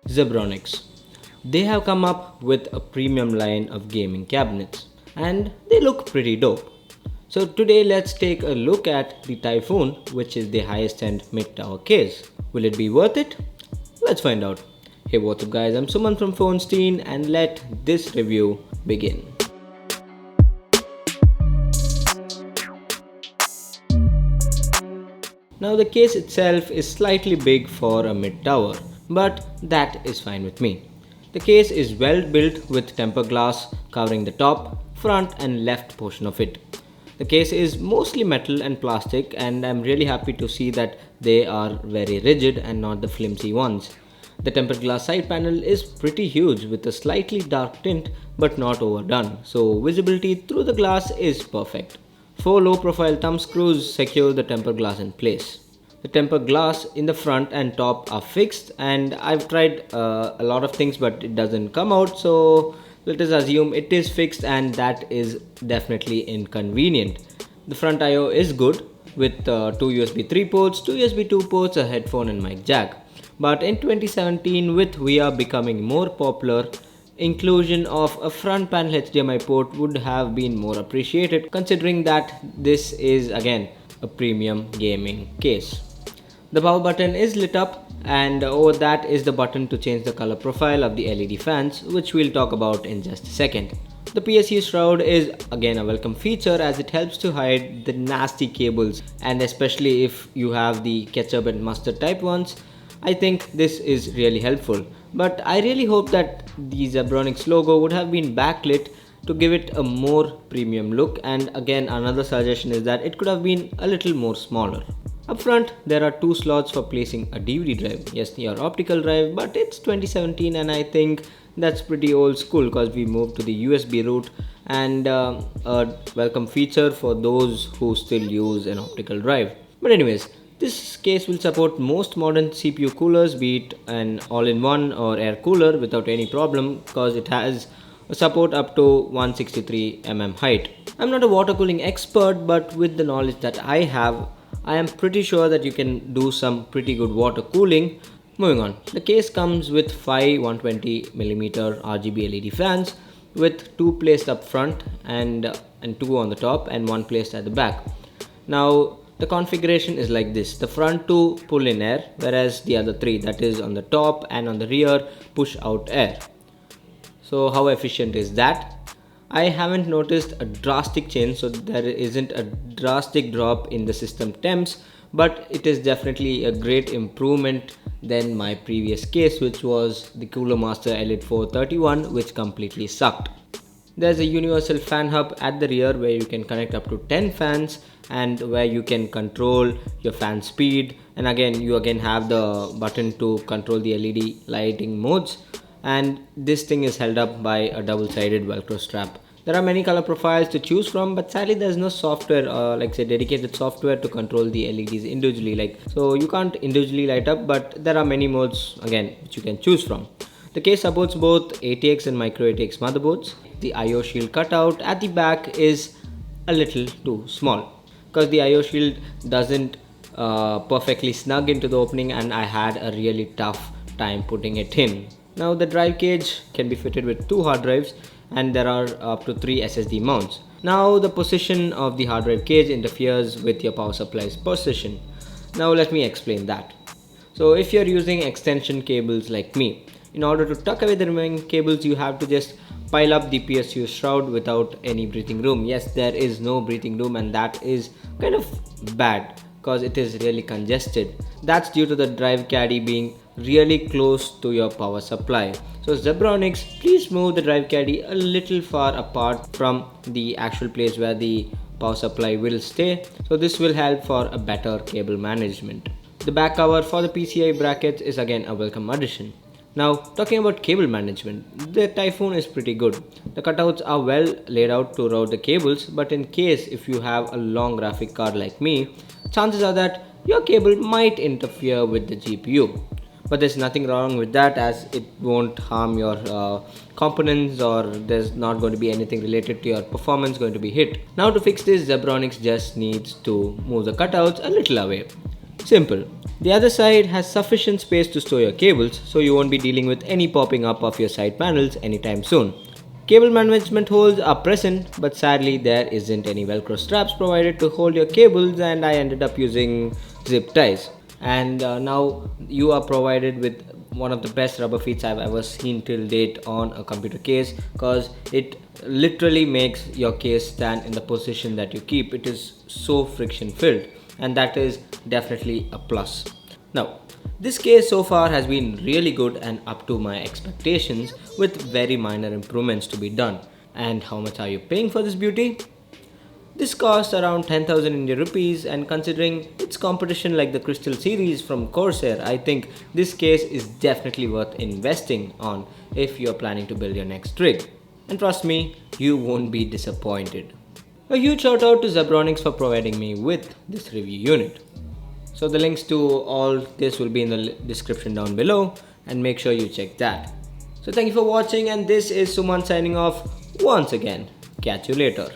Zebronics. They have come up with a premium line of gaming cabinets and they look pretty dope. So today let's take a look at the Typhoon, which is the highest end mid-tower case. Will it be worth it? Let's find out. Hey, what's up guys, I'm Suman from Phone Stein and let this review begin. Now the case itself is slightly big for a mid-tower, but that is fine with me. The case is well built with tempered glass covering the top, front and left portion of it. The case is mostly metal and plastic and I'm really happy to see that they are very rigid and not the flimsy ones. The tempered glass side panel is pretty huge with a slightly dark tint but not overdone, so visibility through the glass is perfect. 4 low profile thumb screws secure the tempered glass in place. The tempered glass in the front and top are fixed and I've tried a lot of things but it doesn't come out, so let us assume it is fixed and that is definitely inconvenient. The front I/O is good with 2 USB 3 ports, 2 USB 2 ports, a headphone and mic jack. But in 2017 with VR becoming more popular, inclusion of a front panel HDMI port would have been more appreciated considering that this is again a premium gaming case. The power button is lit up and over that is the button to change the color profile of the LED fans, which we'll talk about in just a second. The Psu Shroud is again a welcome feature as it helps to hide the nasty cables, and especially if you have the ketchup and mustard type ones, I think this is really helpful. But I really hope that the Zebronics logo would have been backlit to give it a more premium look, and again another suggestion is that it could have been a little more smaller. Up front, there are 2 slots for placing a DVD drive. Yes, your optical drive, but it's 2017 and I think that's pretty old school because we moved to the USB route, and a welcome feature for those who still use an optical drive. But anyways, this case will support most modern CPU coolers, be it an all-in-one or air cooler without any problem because it has a support up to 163 mm height. I'm not a water cooling expert, but with the knowledge that I have, I am pretty sure that you can do some pretty good water cooling. Moving on, the case comes with 5 120mm RGB LED fans with 2 placed up front and 2 on the top and 1 placed at the back. Now the configuration is like this: the front 2 pull in air, whereas the other 3, that is on the top and on the rear, push out air. So how efficient is that? I haven't noticed a drastic change, so there isn't a drastic drop in the system temps, but it is definitely a great improvement than my previous case, which was the Cooler Master Elite 431, which completely sucked. There's a universal fan hub at the rear where you can connect up to 10 fans and where you can control your fan speed, and again you have the button to control the LED lighting modes, and this thing is held up by a double-sided velcro strap. There are many color profiles to choose from, but sadly there's no software like say dedicated software to control the LEDs individually, so you can't individually light up, but there are many modes again which you can choose from. The case supports both ATX and micro ATX motherboards. The IO shield cutout at the back is a little too small because the IO shield doesn't perfectly snug into the opening, and I had a really tough time putting it in. Now the drive cage can be fitted with 2 hard drives and there are up to 3 SSD mounts. Now the position of the hard drive cage interferes with your power supply's position. Now let me explain that. So if you're using extension cables like me, in order to tuck away the remaining cables you have to just pile up the Psu Shroud without any breathing room. Yes, there is no breathing room and that is kind of bad because it is really congested. That's due to the drive caddy being really close to your power supply. So Zebronics, please move the drive caddy a little far apart from the actual place where the power supply will stay. So this will help for a better cable management. The back cover for the PCI brackets is again a welcome addition. Now talking about cable management, the Typhoon is pretty good. The cutouts are well laid out to route the cables, but in case if you have a long graphic card like me, chances are that your cable might interfere with the GPU. but there's nothing wrong with that as it won't harm your components, or there's not going to be anything related to your performance going to be hit. Now to fix this, Zebronics just needs to move the cutouts a little away. Simple. The other side has sufficient space to store your cables, so you won't be dealing with any popping up of your side panels anytime soon. Cable management holes are present, but sadly there isn't any velcro straps provided to hold your cables, and I ended up using zip ties. And now you are provided with one of the best rubber feet I've ever seen till date on a computer case, because it literally makes your case stand in the position that you keep. It is so friction filled, and that is definitely a plus. Now, this case so far has been really good and up to my expectations, with very minor improvements to be done. And how much are you paying for this beauty? This costs around 10,000 Indian rupees, and considering its competition like the Crystal series from Corsair, I think this case is definitely worth investing on if you're planning to build your next rig. And trust me, you won't be disappointed. A huge shout out to Zebronics for providing me with this review unit. So the links to all this will be in the description down below, and make sure you check that. So thank you for watching, and this is Suman signing off once again. Catch you later.